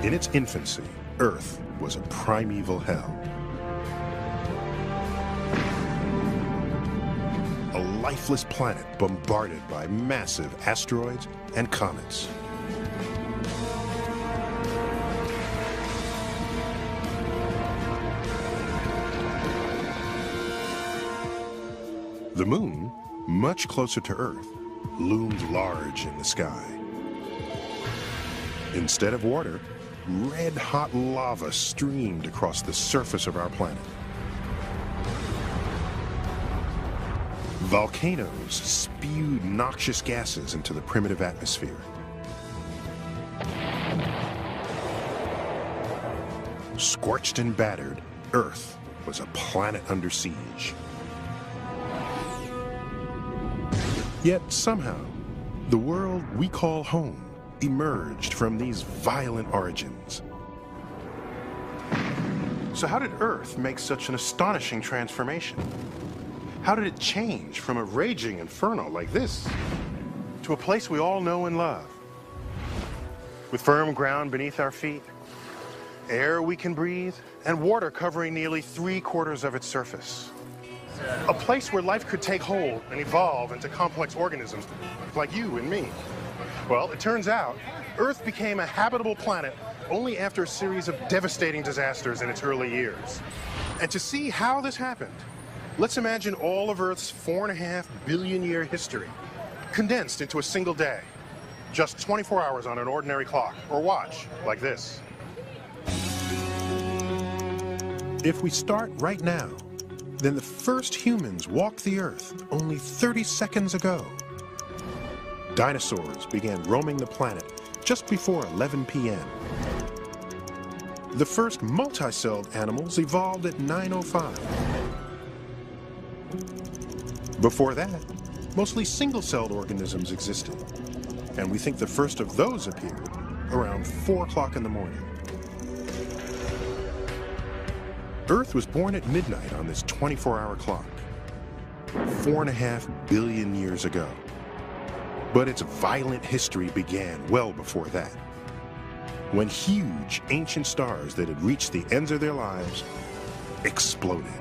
In its infancy, Earth was a primeval hell. A lifeless planet bombarded by massive asteroids and comets. The moon, much closer to Earth, loomed large in the sky. Instead of water, red-hot lava streamed across the surface of our planet. Volcanoes spewed noxious gases into the primitive atmosphere. Scorched and battered, Earth was a planet under siege. Yet somehow, the world we call home emerged from these violent origins. So how did Earth make such an astonishing transformation? How did it change from a raging inferno like this to a place we all know and love? With firm ground beneath our feet, air we can breathe, and water covering nearly 3/4 of its surface. A place where life could take hold and evolve into complex organisms like you and me. Well, it turns out Earth became a habitable planet only after a series of devastating disasters in its early years. And to see how this happened, let's imagine all of Earth's 4.5 billion year history condensed into a single day. Just 24 hours on an ordinary clock or watch like this. If we start right now, then the first humans walked the Earth only 30 seconds ago. Dinosaurs began roaming the planet just before 11 p.m. The first multicelled animals evolved at 9:05. Before that, mostly single-celled organisms existed, and we think the first of those appeared around 4 o'clock in the morning. Earth was born at midnight on this 24-hour clock, 4.5 billion years ago. But its violent history began well before that, when huge ancient stars that had reached the ends of their lives exploded.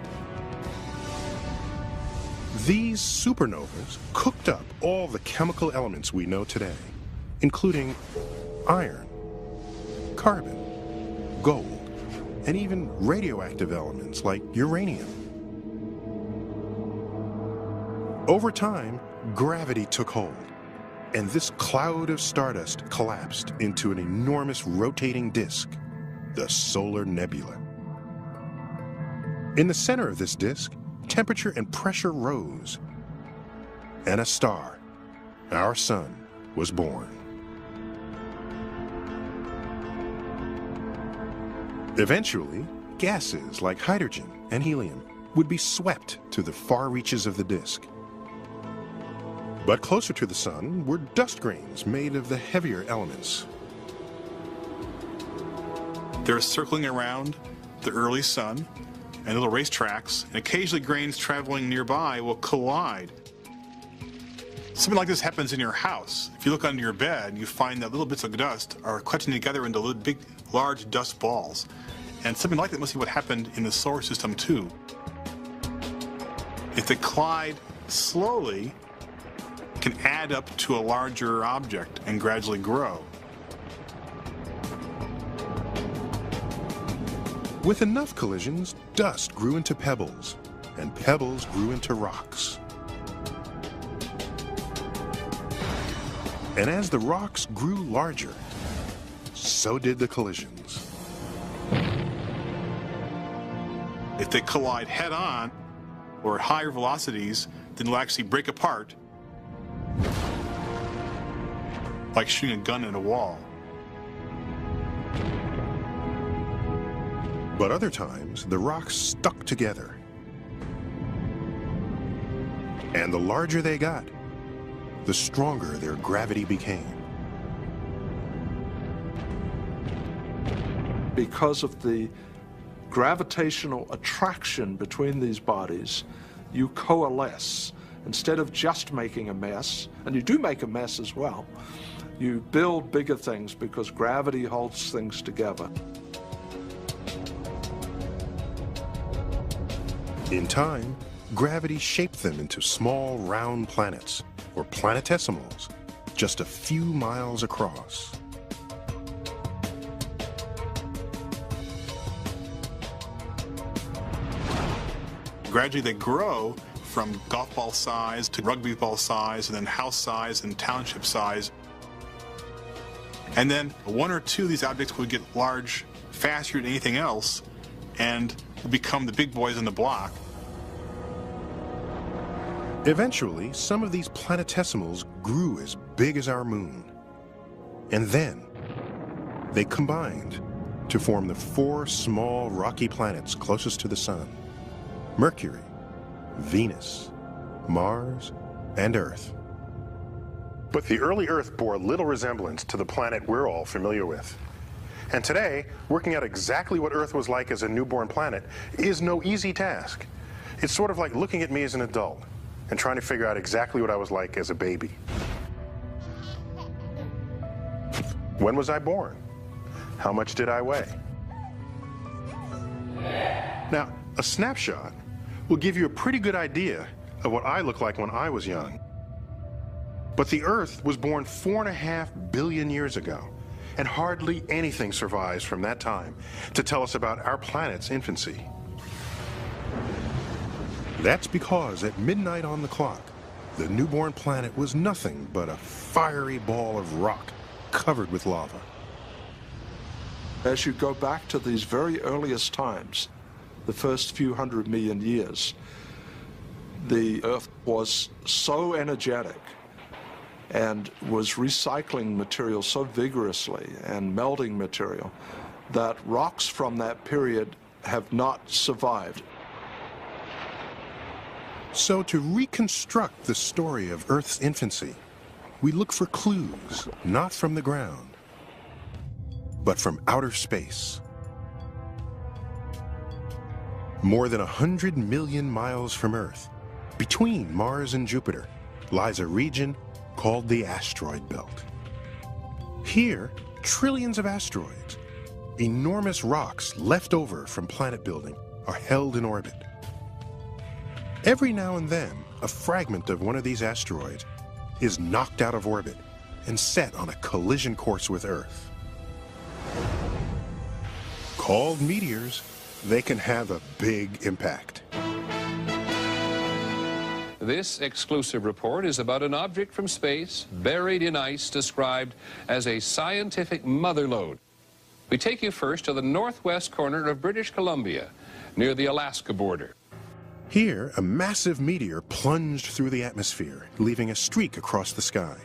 These supernovas cooked up all the chemical elements we know today, including iron, carbon, gold, and even radioactive elements like uranium. Over time, gravity took hold, and this cloud of stardust collapsed into an enormous rotating disk, the solar nebula. In the center of this disk, temperature and pressure rose, and a star, our sun, was born. Eventually, gases like hydrogen and helium would be swept to the far reaches of the disk. But closer to the sun were dust grains made of the heavier elements. They're circling around the early sun and little racetracks, and occasionally grains traveling nearby will collide. Something like this happens in your house. If you look under your bed, you find that little bits of dust are collecting together into little, big, large dust balls. And something like that must be what happened in the solar system too. If they collide slowly, it can add up to a larger object and gradually grow. With enough collisions, dust grew into pebbles, and pebbles grew into rocks. And as the rocks grew larger, so did the collisions. If they collide head-on or at higher velocities, then they'll actually break apart, like shooting a gun at a wall. But other times, the rocks stuck together. And the larger they got, the stronger their gravity became. Because of the gravitational attraction between these bodies, you coalesce. Instead of just making a mess, and you do make a mess as well, You build bigger things because gravity holds things together. In time, gravity shaped them into small round planets, or planetesimals, just a few miles across. Gradually they grow from golf ball size to rugby ball size, and then house size and township size. And then one or two of these objects would get large faster than anything else and become the big boys on the block. Eventually, some of these planetesimals grew as big as our moon. And then, they combined to form the 4 small rocky planets closest to the Sun: Mercury, Venus, Mars, and Earth. But the early Earth bore little resemblance to the planet we're all familiar with. And today, working out exactly what Earth was like as a newborn planet is no easy task. It's sort of like looking at me as an adult and trying to figure out exactly what I was like as a baby. When was I born? How much did I weigh? Now, a snapshot will give you a pretty good idea of what I looked like when I was young. But the Earth was born 4.5 billion years ago, and hardly anything survives from that time to tell us about our planet's infancy. That's because at midnight on the clock, the newborn planet was nothing but a fiery ball of rock covered with lava. As you go back to these very earliest times, the first few 100 million years, the Earth was so energetic and was recycling material so vigorously and melting material that rocks from that period have not survived. So to reconstruct the story of Earth's infancy, we look for clues, not from the ground, but from outer space. More than 100 million miles from Earth, between Mars and Jupiter, lies a region called the asteroid belt. Here, trillions of asteroids, enormous rocks left over from planet building, are held in orbit. Every now and then, a fragment of one of these asteroids is knocked out of orbit and set on a collision course with Earth. Called meteors, they can have a big impact. This exclusive report is about an object from space buried in ice described as a scientific mother lode. We take you first to the northwest corner of British Columbia, near the Alaska border. Here, a massive meteor plunged through the atmosphere, leaving a streak across the sky.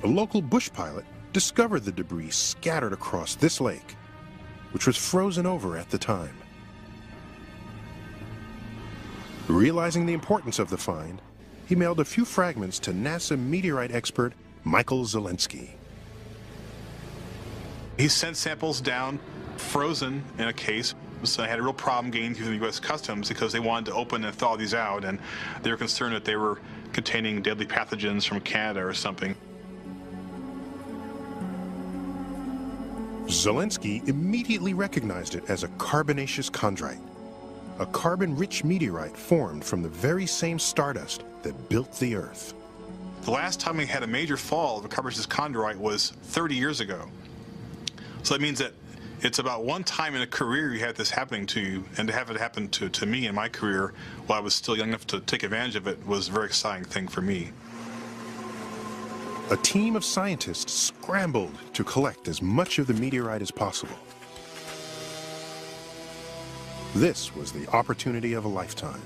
A local bush pilot discovered the debris scattered across this lake, which was frozen over at the time. Realizing the importance of the find, he mailed a few fragments to NASA meteorite expert Michael Zelensky. He sent samples down, frozen in a case. So I had a real problem getting through the U.S. Customs because they wanted to open and thaw these out, and they were concerned that they were containing deadly pathogens from Canada or something. Zelensky immediately recognized it as a carbonaceous chondrite, a carbon-rich meteorite formed from the very same stardust that built the Earth. The last time we had a major fall of a carbonaceous chondrite was 30 years ago. So that means that it's about one time in a career you had this happening to you, and to have it happen to me in my career while I was still young enough to take advantage of it was a very exciting thing for me. A team of scientists scrambled to collect as much of the meteorite as possible. This was the opportunity of a lifetime.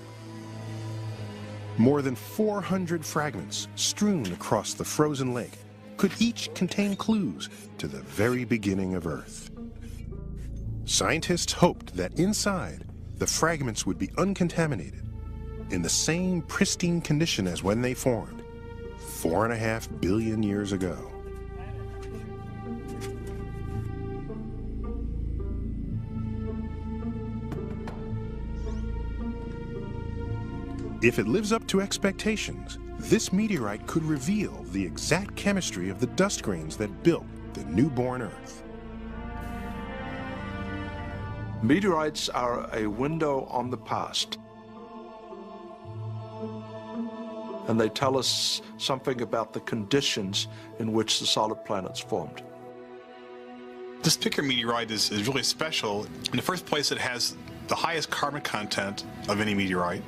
More than 400 fragments strewn across the frozen lake could each contain clues to the very beginning of Earth. Scientists hoped that inside, the fragments would be uncontaminated, in the same pristine condition as when they formed, 4.5 billion years ago. If it lives up to expectations, this meteorite could reveal the exact chemistry of the dust grains that built the newborn Earth. Meteorites are a window on the past, and they tell us something about the conditions in which the solid planets formed. This particular meteorite is really special. In the first place, it has the highest carbon content of any meteorite,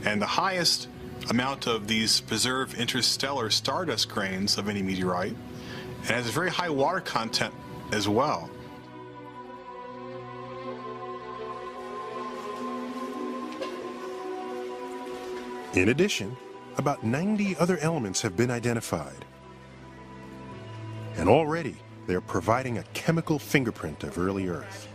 and the highest amount of these preserved interstellar stardust grains of any meteorite, and has a very high water content as well. In addition, about 90 other elements have been identified. And already, they are providing a chemical fingerprint of early Earth.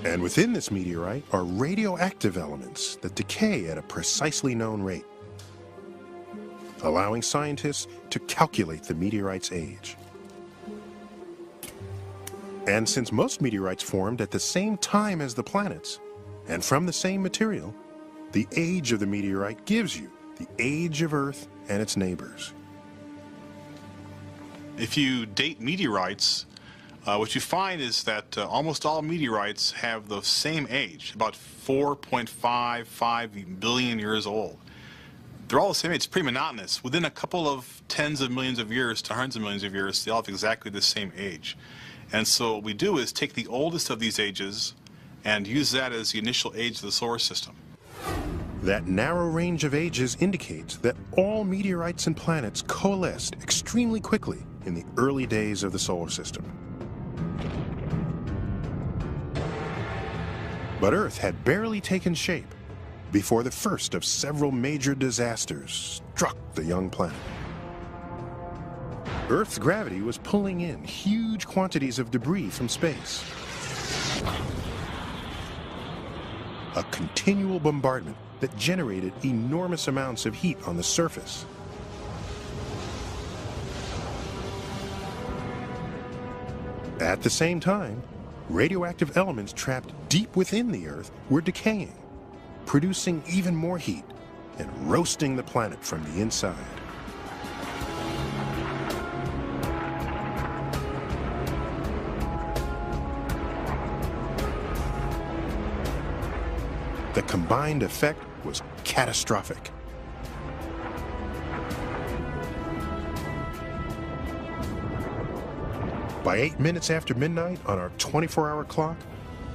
And within this meteorite are radioactive elements that decay at a precisely known rate, allowing scientists to calculate the meteorite's age. And since most meteorites formed at the same time as the planets, and from the same material, the age of the meteorite gives you the age of Earth and its neighbors. If you date meteorites, what you find is that almost all meteorites have the same age, about 4.55 billion years old. They're all the same age. It's pretty monotonous. Within a couple of tens of millions of years to hundreds of millions of years, they all have exactly the same age. And so what we do is take the oldest of these ages and use that as the initial age of the solar system. That narrow range of ages indicates that all meteorites and planets coalesced extremely quickly in the early days of the solar system. But Earth had barely taken shape before the first of several major disasters struck the young planet. Earth's gravity was pulling in huge quantities of debris from space. A continual bombardment that generated enormous amounts of heat on the surface. At the same time, radioactive elements trapped deep within the Earth were decaying, producing even more heat and roasting the planet from the inside. The combined effect was catastrophic. By 8 minutes after midnight on our 24-hour clock,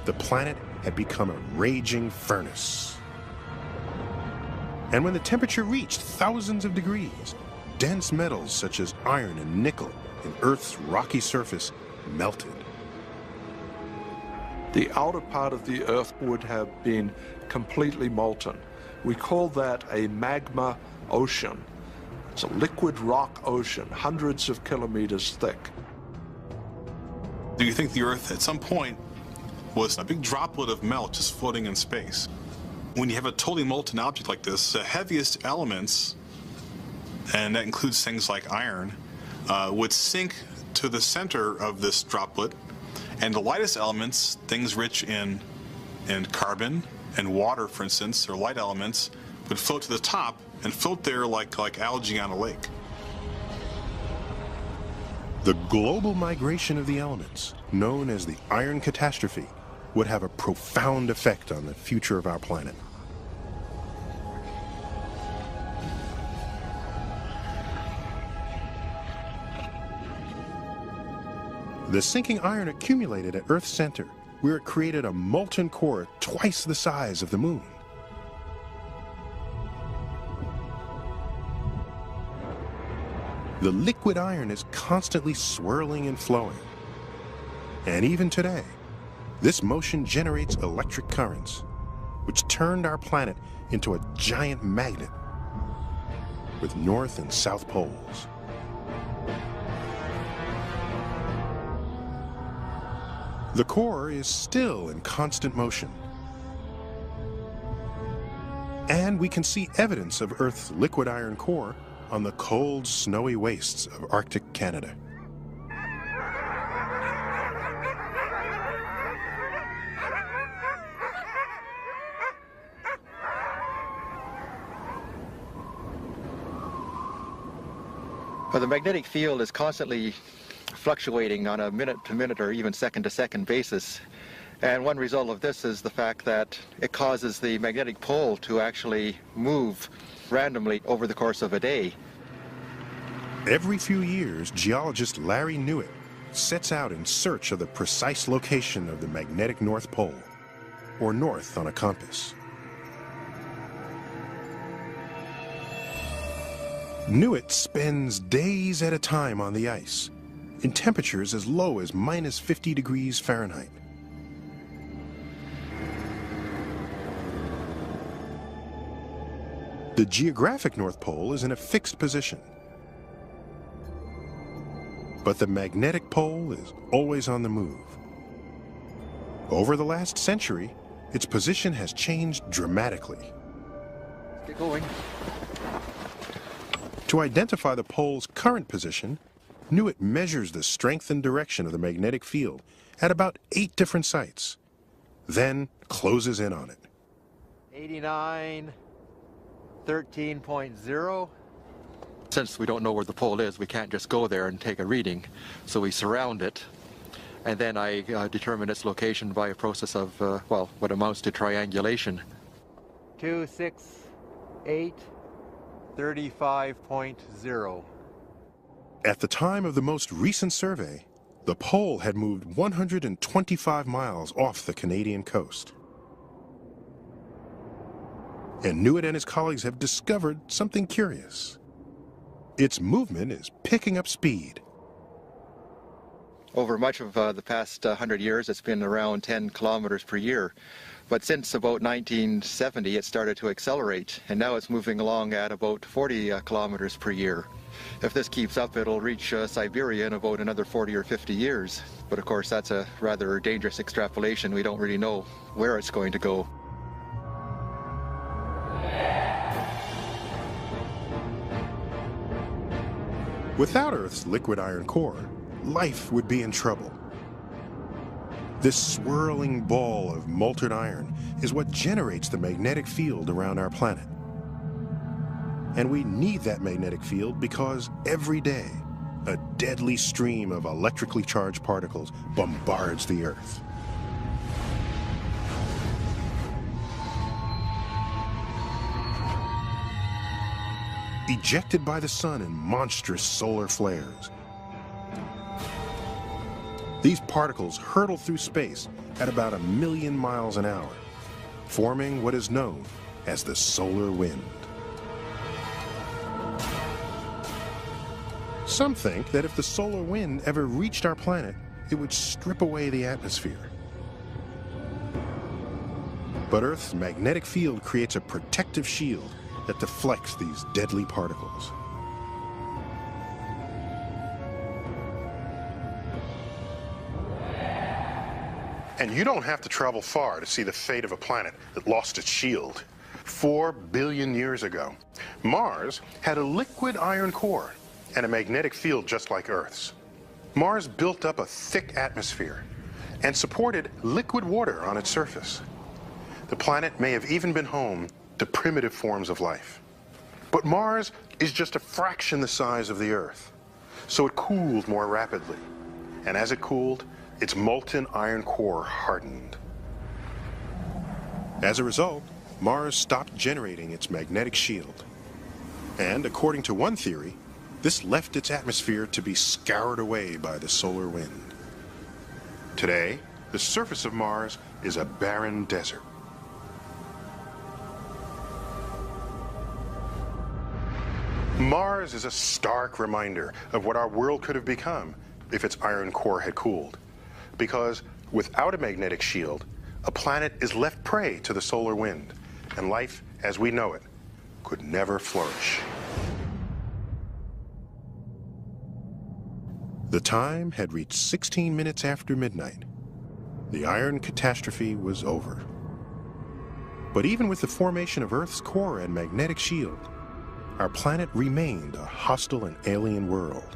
the planet had become a raging furnace. And when the temperature reached thousands of degrees, dense metals such as iron and nickel in Earth's rocky surface melted. The outer part of the Earth would have been completely molten. We call that a magma ocean. It's a liquid rock ocean, hundreds of kilometers thick. Do you think the Earth at some point was a big droplet of melt just floating in space? When you have a totally molten object like this, the heaviest elements, and that includes things like iron, would sink to the center of this droplet, and the lightest elements, things rich in carbon and water, for instance, or light elements, would float to the top and float there like algae on a lake. The global migration of the elements, known as the Iron Catastrophe, would have a profound effect on the future of our planet. The sinking iron accumulated at Earth's center, where it created a molten core twice the size of the moon. The liquid iron is constantly swirling and flowing. And even today, this motion generates electric currents, which turned our planet into a giant magnet with north and south poles. The core is still in constant motion. And we can see evidence of Earth's liquid iron core on the cold, snowy wastes of Arctic Canada. Well, the magnetic field is constantly fluctuating on a minute-to-minute or even second-to-second basis. And one result of this is the fact that it causes the magnetic pole to actually move randomly over the course of a day. Every few years, geologist Larry Newett sets out in search of the precise location of the magnetic North Pole, or north on a compass. Newett spends days at a time on the ice, in temperatures as low as -50 degrees Fahrenheit. The geographic North Pole is in a fixed position, but the magnetic pole is always on the move. Over the last century, its position has changed dramatically. Get going. To identify the pole's current position, Newett measures the strength and direction of the magnetic field at about 8 different sites, then closes in on it. 89, 13.0. Since we don't know where the pole is, we can't just go there and take a reading. So we surround it, and then I determine its location by a process of, well, what amounts to triangulation. 268, 35.0. At the time of the most recent survey, the pole had moved 125 miles off the Canadian coast. And Newett and his colleagues have discovered something curious. Its movement is picking up speed. Over much of the past 100 years, it's been around 10 kilometers per year. But since about 1970, it started to accelerate, and now it's moving along at about 40 kilometers per year. If this keeps up, it'll reach Siberia in about another 40 or 50 years. But of course, that's a rather dangerous extrapolation. We don't really know where it's going to go. Without Earth's liquid iron core, life would be in trouble. This swirling ball of molten iron is what generates the magnetic field around our planet. And we need that magnetic field because every day, a deadly stream of electrically charged particles bombards the Earth. Ejected by the sun in monstrous solar flares, these particles hurtle through space at about 1,000,000 miles an hour, forming what is known as the solar wind. Some think that if the solar wind ever reached our planet, it would strip away the atmosphere. But Earth's magnetic field creates a protective shield that deflects these deadly particles. And you don't have to travel far to see the fate of a planet that lost its shield. 4 billion years ago, Mars had a liquid iron core and a magnetic field just like Earth's. Mars built up a thick atmosphere and supported liquid water on its surface. The planet may have even been home to primitive forms of life. But Mars is just a fraction the size of the Earth, so it cooled more rapidly. And as it cooled, its molten iron core hardened. As a result, Mars stopped generating its magnetic shield. And according to one theory, this left its atmosphere to be scoured away by the solar wind. Today, the surface of Mars is a barren desert. Mars is a stark reminder of what our world could have become if its iron core had cooled. Because without a magnetic shield, a planet is left prey to the solar wind, and life as we know it could never flourish. The time had reached 16 minutes after midnight. The iron catastrophe was over. But even with the formation of Earth's core and magnetic shield, our planet remained a hostile and alien world.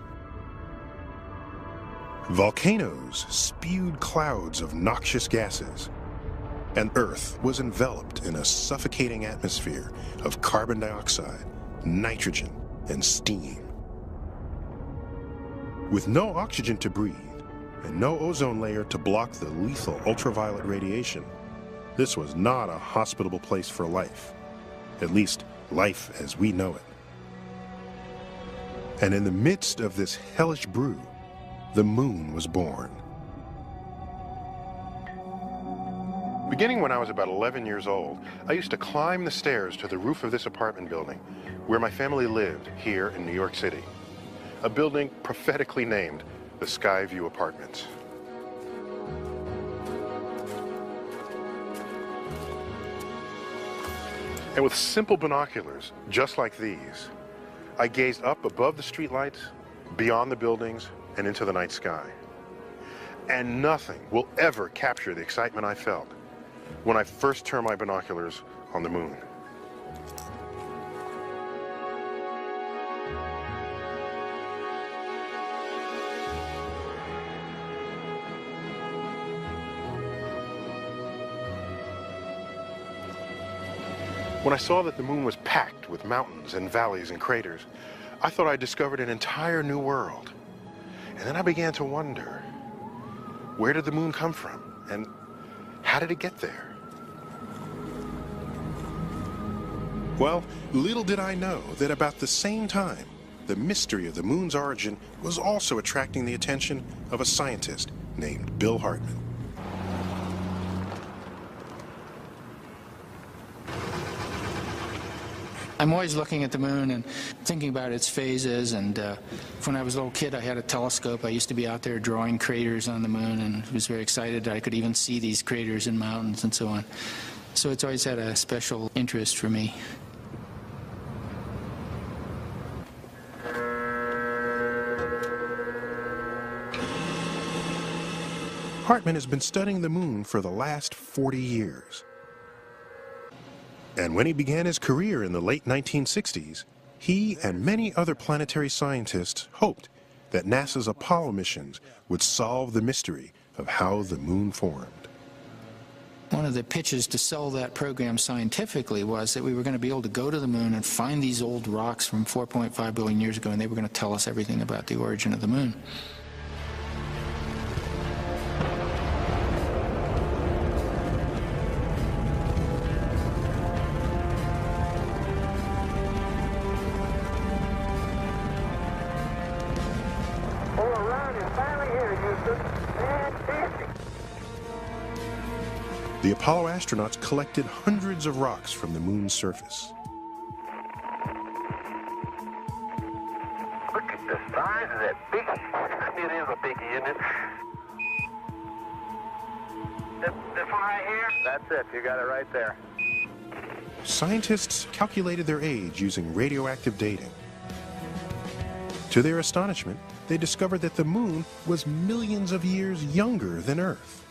Volcanoes spewed clouds of noxious gases, and Earth was enveloped in a suffocating atmosphere of carbon dioxide, nitrogen, and steam. With no oxygen to breathe and no ozone layer to block the lethal ultraviolet radiation, this was not a hospitable place for life, at least life as we know it. And in the midst of this hellish brew, the moon was born. Beginning when I was about 11 years old, I used to climb the stairs to the roof of this apartment building where my family lived here in New York City, a building prophetically named the Skyview Apartments. And with simple binoculars, just like these, I gazed up above the streetlights, beyond the buildings, and into the night sky. And nothing will ever capture the excitement I felt when I first turned my binoculars on the moon. When I saw that the moon was packed with mountains and valleys and craters, I thought I discovered an entire new world. And then I began to wonder, where did the moon come from? And how did it get there? Well, little did I know that about the same time, the mystery of the moon's origin was also attracting the attention of a scientist named Bill Hartman. I'm always looking at the moon and thinking about its phases, and when I was a little kid I had a telescope. I used to be out there drawing craters on the moon and was very excited that I could even see these craters in mountains and so on. So it's always had a special interest for me. Hartman has been studying the moon for the last 40 years. And when he began his career in the late 1960s, he and many other planetary scientists hoped that NASA's Apollo missions would solve the mystery of how the moon formed. One of the pitches to sell that program scientifically was that we were going to be able to go to the moon and find these old rocks from 4.5 billion years ago, and they were going to tell us everything about the origin of the moon. The Apollo astronauts collected hundreds of rocks from the moon's surface. Look at the size of that biggie. It is a biggie, isn't it? This one right here? That's it. You got it right there. Scientists calculated their age using radioactive dating. To their astonishment, they discovered that the moon was millions of years younger than Earth.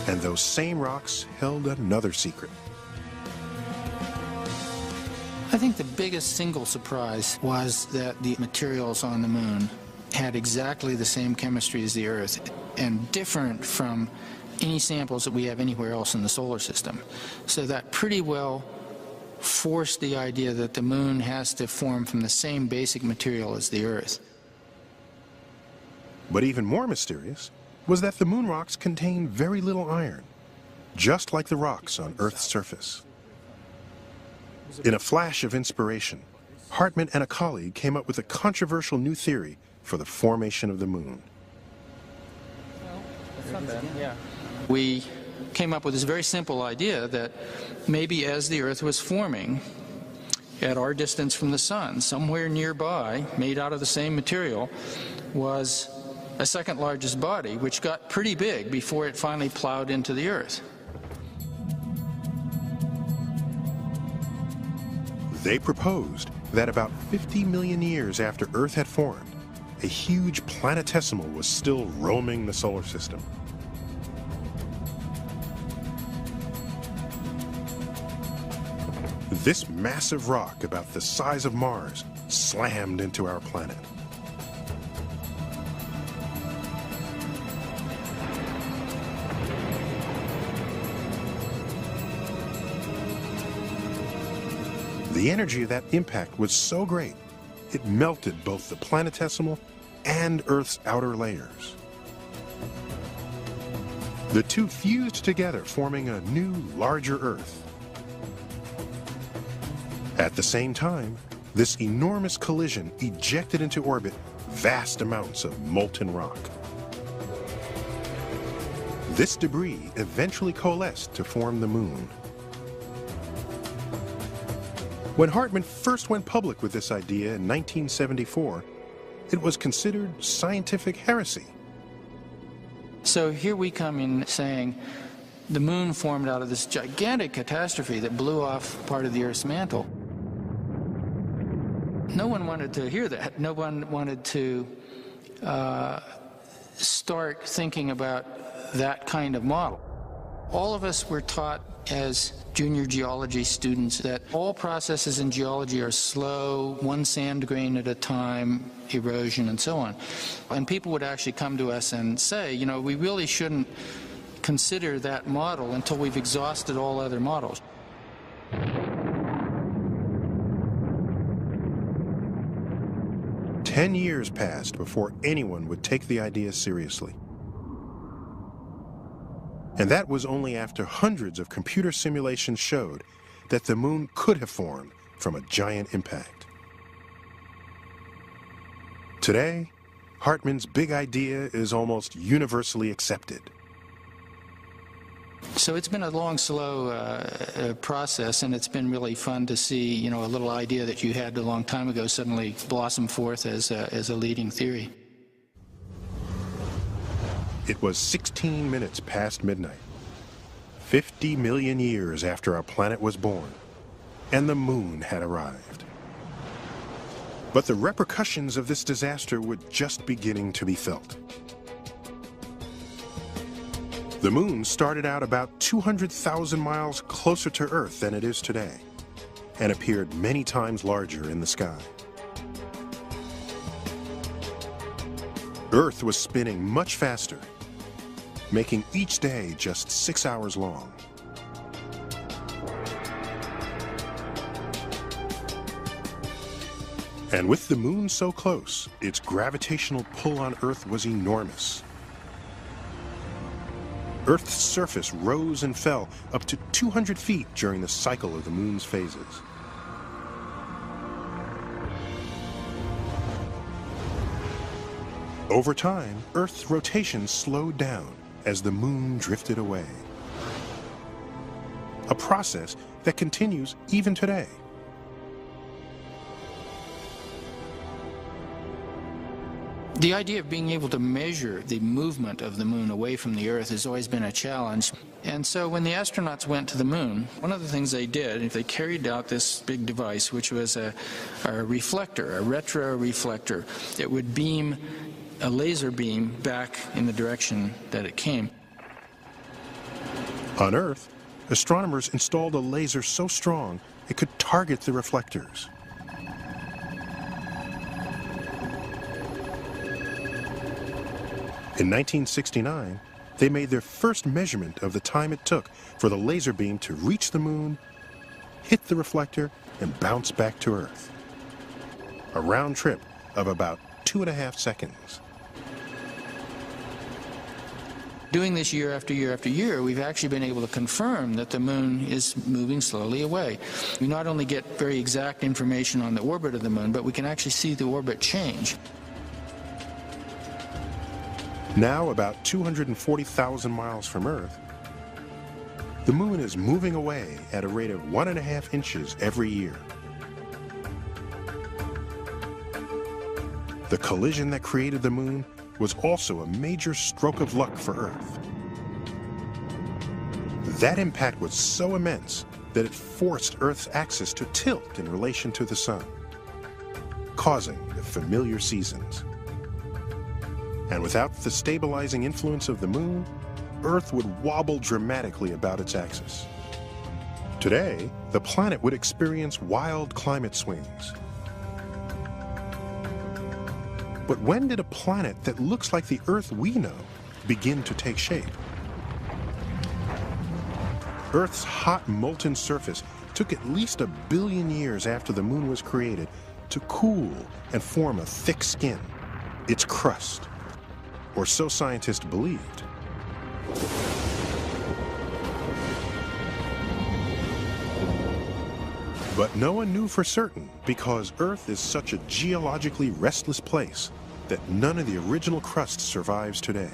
And those same rocks held another secret. I think the biggest single surprise was that the materials on the moon had exactly the same chemistry as the Earth and different from any samples that we have anywhere else in the solar system. So that pretty well forced the idea that the moon has to form from the same basic material as the Earth. But even more mysterious was that the moon rocks contain very little iron, just like the rocks on Earth's surface. In a flash of inspiration, Hartman and a colleague came up with a controversial new theory for the formation of the moon. We came up with this very simple idea that maybe as the Earth was forming, at our distance from the sun, somewhere nearby, made out of the same material, was a second largest body, which got pretty big before it finally plowed into the Earth. They proposed that about 50 million years after Earth had formed, a huge planetesimal was still roaming the solar system. This massive rock, about the size of Mars, slammed into our planet. The energy of that impact was so great it melted both the planetesimal and Earth's outer layers. The two fused together, forming a new, larger Earth. At the same time, this enormous collision ejected into orbit vast amounts of molten rock. This debris eventually coalesced to form the Moon. When Hartmann first went public with this idea in 1974, it was considered scientific heresy. So here we come in saying the Moon formed out of this gigantic catastrophe that blew off part of the Earth's mantle. No one wanted to hear that. No one wanted to start thinking about that kind of model. All of us were taught as junior geology students that all processes in geology are slow, one sand grain at a time, erosion, and so on. And people would actually come to us and say, you know, we really shouldn't consider that model until we've exhausted all other models. Ten years passed before anyone would take the idea seriously. And that was only after hundreds of computer simulations showed that the Moon could have formed from a giant impact. Today, Hartmann's big idea is almost universally accepted. So it's been a long, slow process, and it's been really fun to see, you know, a little idea that you had a long time ago suddenly blossom forth as a leading theory. It was 16 minutes past midnight, 50 million years after our planet was born, and the Moon had arrived. But the repercussions of this disaster were just beginning to be felt. The Moon started out about 200,000 miles closer to Earth than it is today, and appeared many times larger in the sky. Earth was spinning much faster, making each day just 6 hours long. And with the Moon so close, its gravitational pull on Earth was enormous. Earth's surface rose and fell up to 200 feet during the cycle of the Moon's phases. Over time, Earth's rotation slowed down as the Moon drifted away. A process that continues even today. The idea of being able to measure the movement of the Moon away from the Earth has always been a challenge. And so when the astronauts went to the Moon, one of the things they did, they carried out this big device, which was a reflector, a retroreflector, that would beam a laser beam back in the direction that it came. On Earth, astronomers installed a laser so strong it could target the reflectors. In 1969, they made their first measurement of the time it took for the laser beam to reach the Moon, hit the reflector, and bounce back to Earth. A round trip of about 2.5 seconds. Doing this year after year after year, we've actually been able to confirm that the Moon is moving slowly away. We not only get very exact information on the orbit of the Moon, but we can actually see the orbit change. Now about 240,000 miles from Earth, the Moon is moving away at a rate of 1.5 inches every year. The collision that created the Moon was also a major stroke of luck for Earth. That impact was so immense that it forced Earth's axis to tilt in relation to the Sun, causing the familiar seasons. And without the stabilizing influence of the Moon, Earth would wobble dramatically about its axis. Today, the planet would experience wild climate swings. But when did a planet that looks like the Earth we know begin to take shape? Earth's hot molten surface took at least 1 billion years after the Moon was created to cool and form a thick skin, its crust, or so scientists believed. But no one knew for certain because Earth is such a geologically restless place that none of the original crust survives today.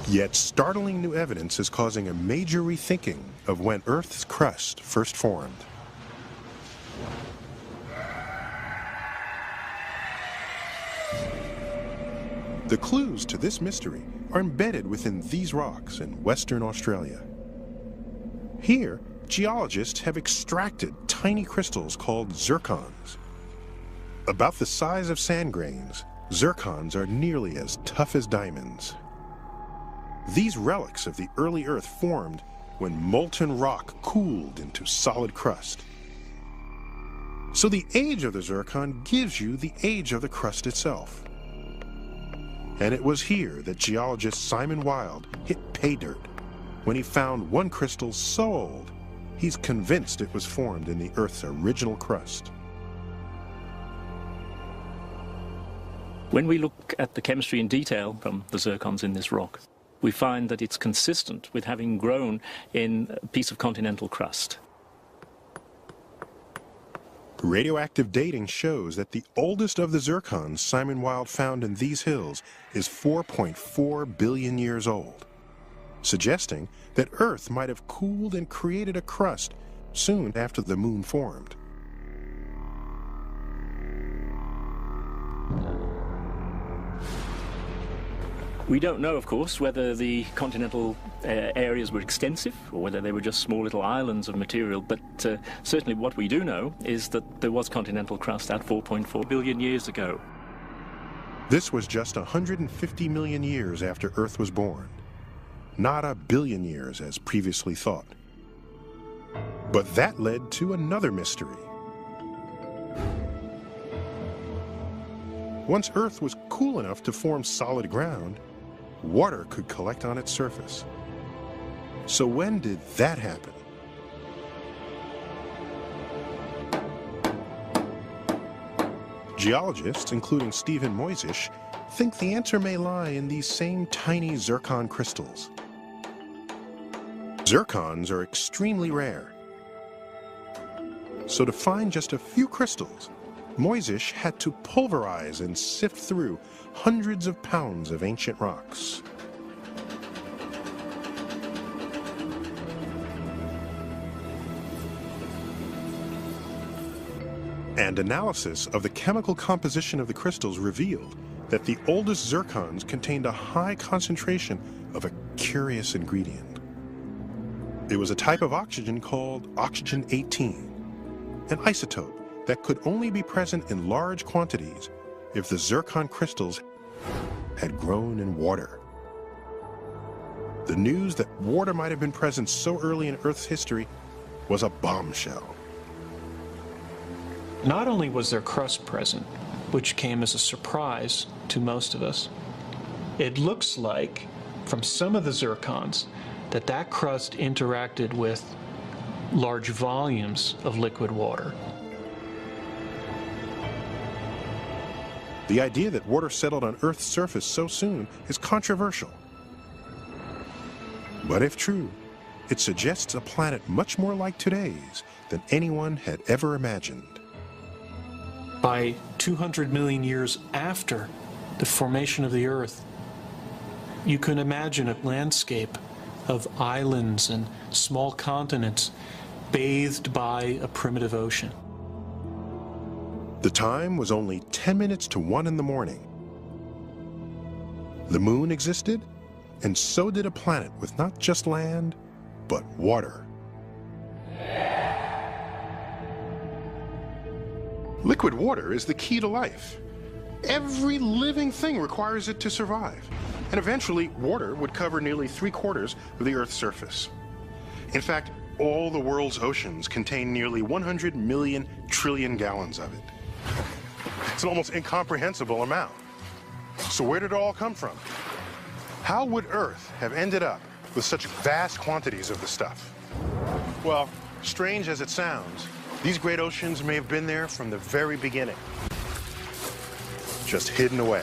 Yet startling new evidence is causing a major rethinking of when Earth's crust first formed. The clues to this mystery are embedded within these rocks in Western Australia. Here, geologists have extracted tiny crystals called zircons. About the size of sand grains, zircons are nearly as tough as diamonds. These relics of the early Earth formed when molten rock cooled into solid crust. So the age of the zircon gives you the age of the crust itself. And it was here that geologist Simon Wilde hit pay dirt when he found one crystal so old, he's convinced it was formed in the Earth's original crust. When we look at the chemistry in detail from the zircons in this rock, we find that it's consistent with having grown in a piece of continental crust. Radioactive dating shows that the oldest of the zircons Simon Wilde found in these hills is 4.4 billion years old, suggesting that Earth might have cooled and created a crust soon after the moon formed. We don't know, of course, whether the continental areas were extensive or whether they were just small little islands of material, but certainly what we do know is that there was continental crust at 4.4 billion years ago. This was just 150 million years after Earth was born, not a billion years as previously thought. But that led to another mystery. Once Earth was cool enough to form solid ground, water could collect on its surface. So when did that happen? Geologists, including Stephen Moisish, think the answer may lie in these same tiny zircon crystals. Zircons are extremely rare. So to find just a few crystals, Moisish had to pulverize and sift through hundreds of pounds of ancient rocks. And analysis of the chemical composition of the crystals revealed that the oldest zircons contained a high concentration of a curious ingredient. It was a type of oxygen called oxygen-18, an isotope that could only be present in large quantities if the zircon crystals had grown in water. The news that water might have been present so early in Earth's history was a bombshell. Not only was there crust present, which came as a surprise to most of us, it looks like, from some of the zircons, that crust interacted with large volumes of liquid water. The idea that water settled on Earth's surface so soon is controversial. But if true, it suggests a planet much more like today's than anyone had ever imagined. By 200 million years after the formation of the Earth, you can imagine a landscape of islands and small continents bathed by a primitive ocean. The time was only 10 minutes to 1 in the morning. The moon existed, and so did a planet with not just land, but water. Liquid water is the key to life. Every living thing requires it to survive. And eventually, water would cover nearly 3/4 of the Earth's surface. In fact, all the world's oceans contain nearly 100 million trillion gallons of it. It's an almost incomprehensible amount. So where did it all come from? How would Earth have ended up with such vast quantities of the stuff? Well, strange as it sounds, these great oceans may have been there from the very beginning, just hidden away.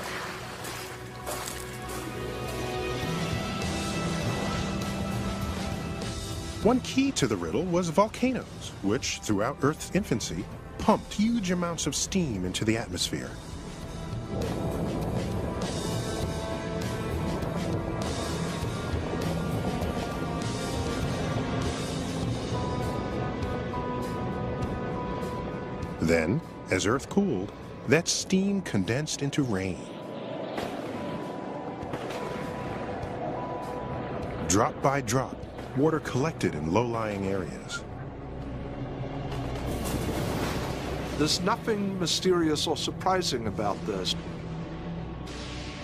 One key to the riddle was volcanoes, which, throughout Earth's infancy, pumped huge amounts of steam into the atmosphere. Then, as Earth cooled, that steam condensed into rain. Drop by drop, water collected in low-lying areas. There's nothing mysterious or surprising about this.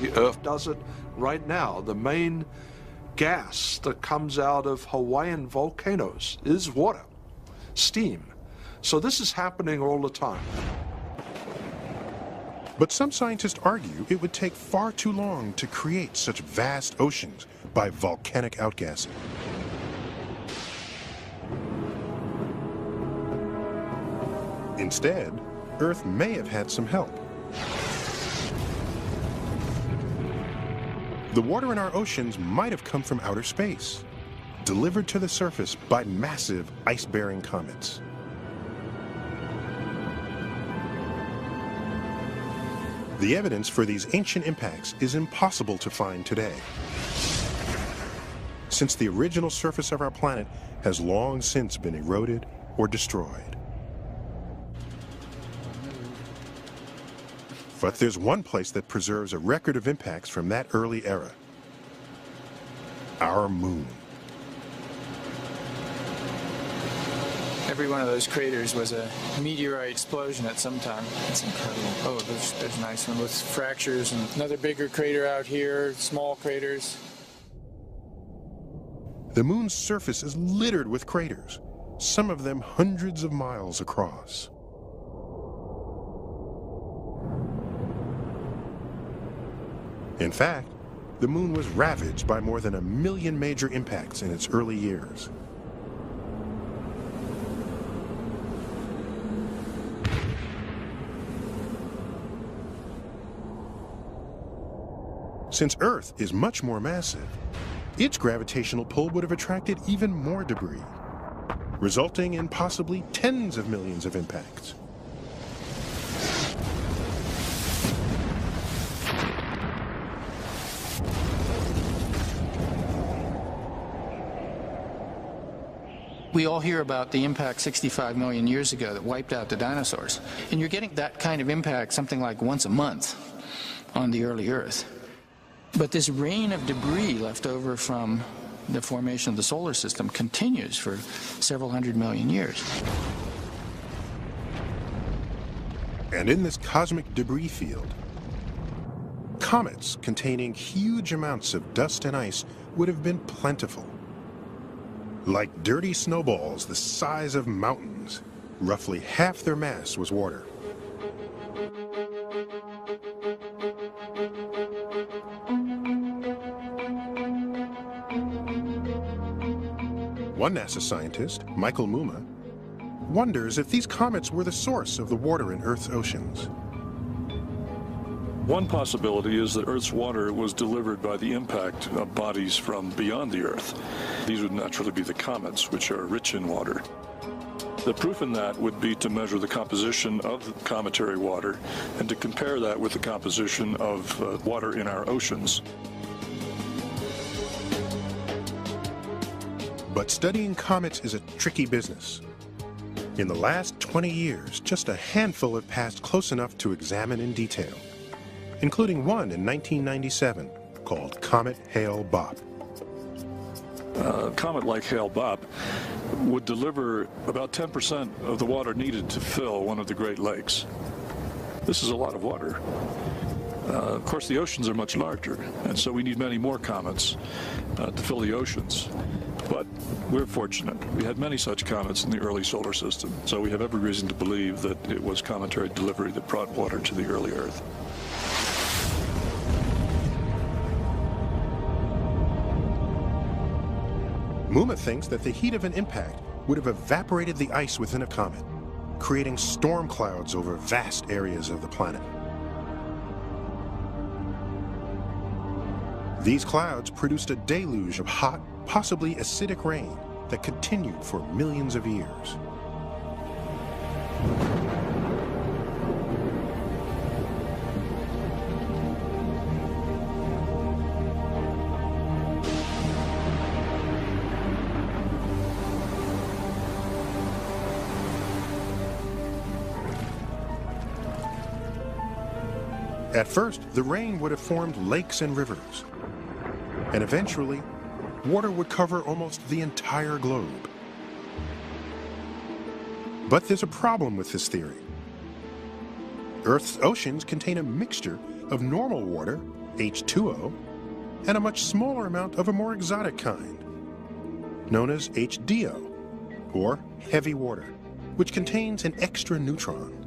The Earth does it right now. The main gas that comes out of Hawaiian volcanoes is water, steam. So this is happening all the time. But some scientists argue it would take far too long to create such vast oceans by volcanic outgassing. Instead, Earth may have had some help. The water in our oceans might have come from outer space, delivered to the surface by massive ice-bearing comets. The evidence for these ancient impacts is impossible to find today, since the original surface of our planet has long since been eroded or destroyed. But there's one place that preserves a record of impacts from that early era: our moon. Every one of those craters was a meteorite explosion at some time. That's incredible. Oh, there's a nice one with fractures, and another bigger crater out here, small craters. The moon's surface is littered with craters, some of them hundreds of miles across. In fact, the moon was ravaged by more than 1 million major impacts in its early years. Since Earth is much more massive, its gravitational pull would have attracted even more debris, resulting in possibly tens of millions of impacts. We all hear about the impact 65 million years ago that wiped out the dinosaurs. And you're getting that kind of impact something like once a month on the early Earth. But this rain of debris left over from the formation of the solar system continues for several hundred million years. And in this cosmic debris field, comets containing huge amounts of dust and ice would have been plentiful. Like dirty snowballs the size of mountains, roughly half their mass was water. One NASA scientist, Michael Muma, wonders if these comets were the source of the water in Earth's oceans. One possibility is that Earth's water was delivered by the impact of bodies from beyond the Earth. These would naturally be the comets, which are rich in water. The proof in that would be to measure the composition of the cometary water and to compare that with the composition of water in our oceans. But studying comets is a tricky business. In the last 20 years, just a handful have passed close enough to examine in detail, including one in 1997 called Comet Hale-Bopp. A comet like Hale-Bopp would deliver about 10% of the water needed to fill one of the Great Lakes. This is a lot of water. Of course, the oceans are much larger, and so we need many more comets to fill the oceans. But we're fortunate. We had many such comets in the early solar system, so we have every reason to believe that it was cometary delivery that brought water to the early Earth. Muma thinks that the heat of an impact would have evaporated the ice within a comet, creating storm clouds over vast areas of the planet. These clouds produced a deluge of hot, possibly acidic rain that continued for millions of years. At first, the rain would have formed lakes and rivers, and eventually, water would cover almost the entire globe. But there's a problem with this theory. Earth's oceans contain a mixture of normal water, H2O, and a much smaller amount of a more exotic kind, known as HDO, or heavy water, which contains an extra neutron.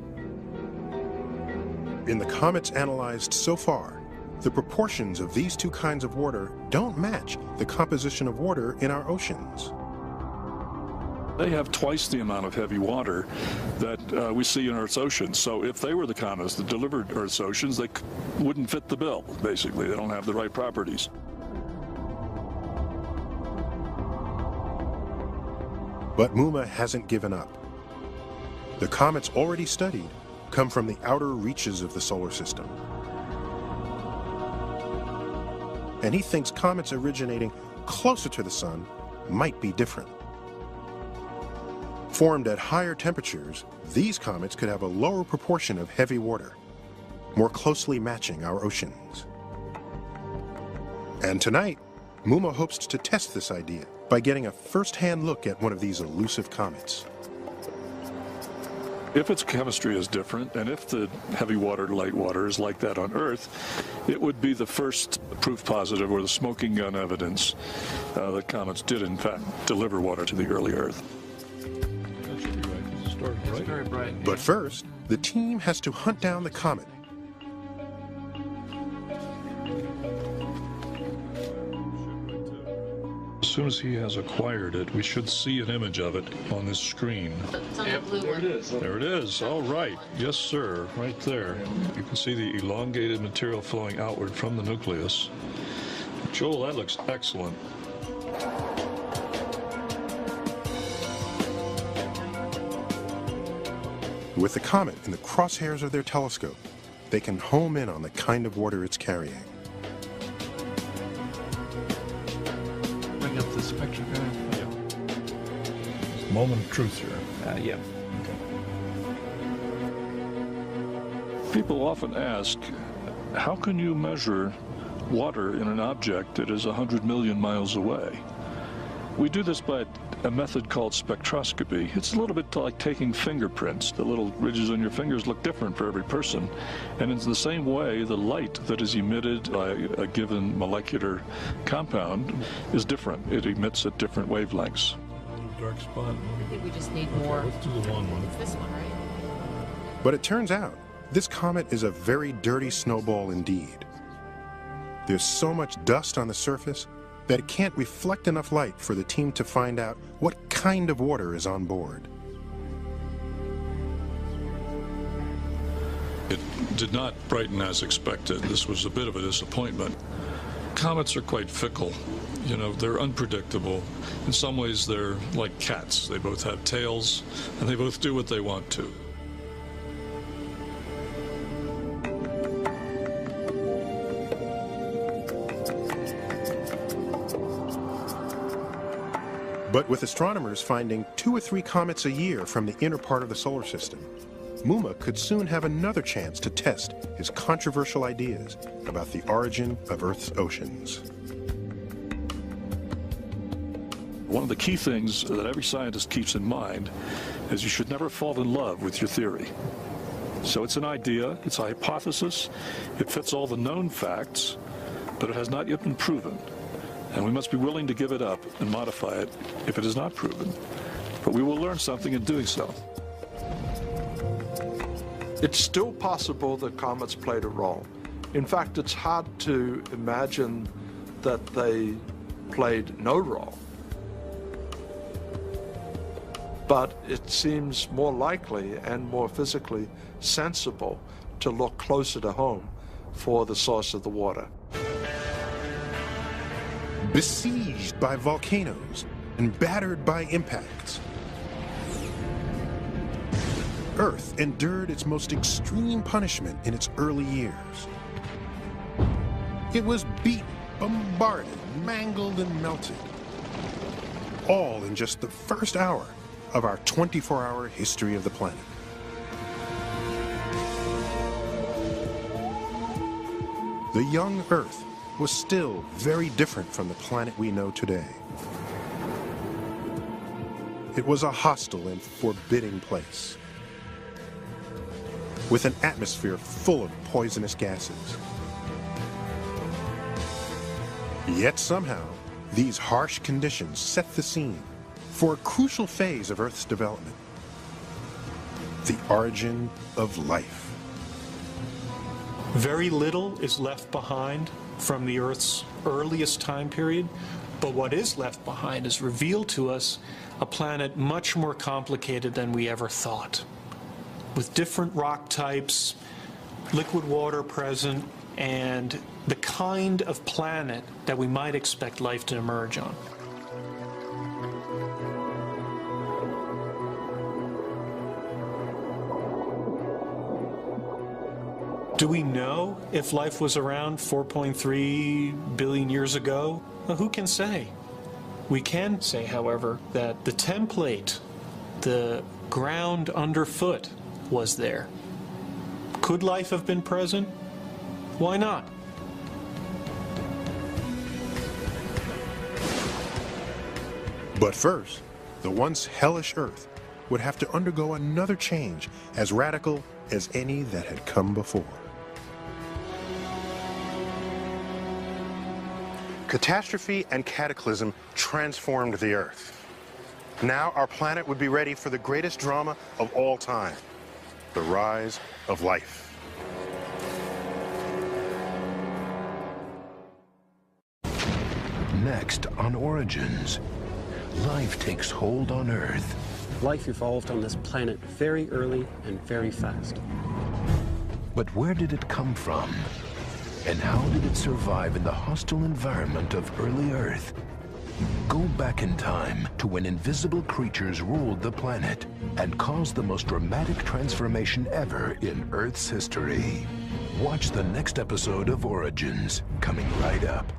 In the comets analyzed so far, the proportions of these two kinds of water don't match the composition of water in our oceans. They have twice the amount of heavy water that we see in Earth's oceans. So if they were the comets that delivered Earth's oceans, they wouldn't fit the bill, basically. They don't have the right properties. But MUMA hasn't given up. The comets already studied come from the outer reaches of the solar system. And he thinks comets originating closer to the sun might be different. Formed at higher temperatures, these comets could have a lower proportion of heavy water, more closely matching our oceans. And tonight, MUMA hopes to test this idea by getting a first-hand look at one of these elusive comets. If its chemistry is different, and if the heavy water to light water is like that on Earth, it would be the first proof positive, or the smoking gun evidence, that comets did in fact deliver water to the early Earth. That should be right, 'cause it started bright. It's very bright. But first, the team has to hunt down the comet. As soon as he has acquired it, we should see an image of it on this screen. It's on the blue one. There it is. All right. Yes, sir. Right there. You can see the elongated material flowing outward from the nucleus. Joel, that looks excellent. With the comet in the crosshairs of their telescope, they can home in on the kind of water it's carrying. Bring up the spectrograph. Moment of truth here. Yeah. People often ask, how can you measure water in an object that is 100 million miles away? We do this by a method called spectroscopy. It's a little bit like taking fingerprints. The little ridges on your fingers look different for every person. And in the same way, the light that is emitted by a given molecular compound is different. It emits at different wavelengths. Dark spot. I think we just need more. Let's do the long one. It's this one, right? But it turns out, this comet is a very dirty snowball indeed. There's so much dust on the surface that it can't reflect enough light for the team to find out what kind of water is on board. It did not brighten as expected. This was a bit of a disappointment. Comets are quite fickle. You know, they're unpredictable. In some ways, they're like cats. They both have tails, and they both do what they want to. But with astronomers finding 2 or 3 comets a year from the inner part of the solar system, MUMA could soon have another chance to test his controversial ideas about the origin of Earth's oceans. One of the key things that every scientist keeps in mind is you should never fall in love with your theory. So it's an idea, it's a hypothesis, it fits all the known facts, but it has not yet been proven. And we must be willing to give it up and modify it if it is not proven. But we will learn something in doing so. It's still possible that comets played a role. In fact, it's hard to imagine that they played no role. But it seems more likely and more physically sensible to look closer to home for the source of the water. Besieged by volcanoes and battered by impacts, Earth endured its most extreme punishment in its early years. It was beaten, bombarded, mangled, and melted, all in just the first hour of our 24-hour history of the planet. The young Earth was still very different from the planet we know today. It was a hostile and forbidding place, with an atmosphere full of poisonous gases. Yet somehow, these harsh conditions set the scene for a crucial phase of Earth's development: the origin of life. Very little is left behind from the Earth's earliest time period, but what is left behind is revealed to us a planet much more complicated than we ever thought, with different rock types, liquid water present, and the kind of planet that we might expect life to emerge on. Do we know if life was around 4.3 billion years ago? Well, who can say? We can say, however, that the template, the ground underfoot, was there. Could life have been present? Why not? But first, the once hellish Earth would have to undergo another change as radical as any that had come before. Catastrophe and cataclysm transformed the Earth. Now our planet would be ready for the greatest drama of all time: the rise of life. Next on Origins, life takes hold on Earth. Life evolved on this planet very early and very fast. But where did it come from? And how did it survive in the hostile environment of early Earth? Go back in time to when invisible creatures ruled the planet and caused the most dramatic transformation ever in Earth's history. Watch the next episode of Origins, coming right up.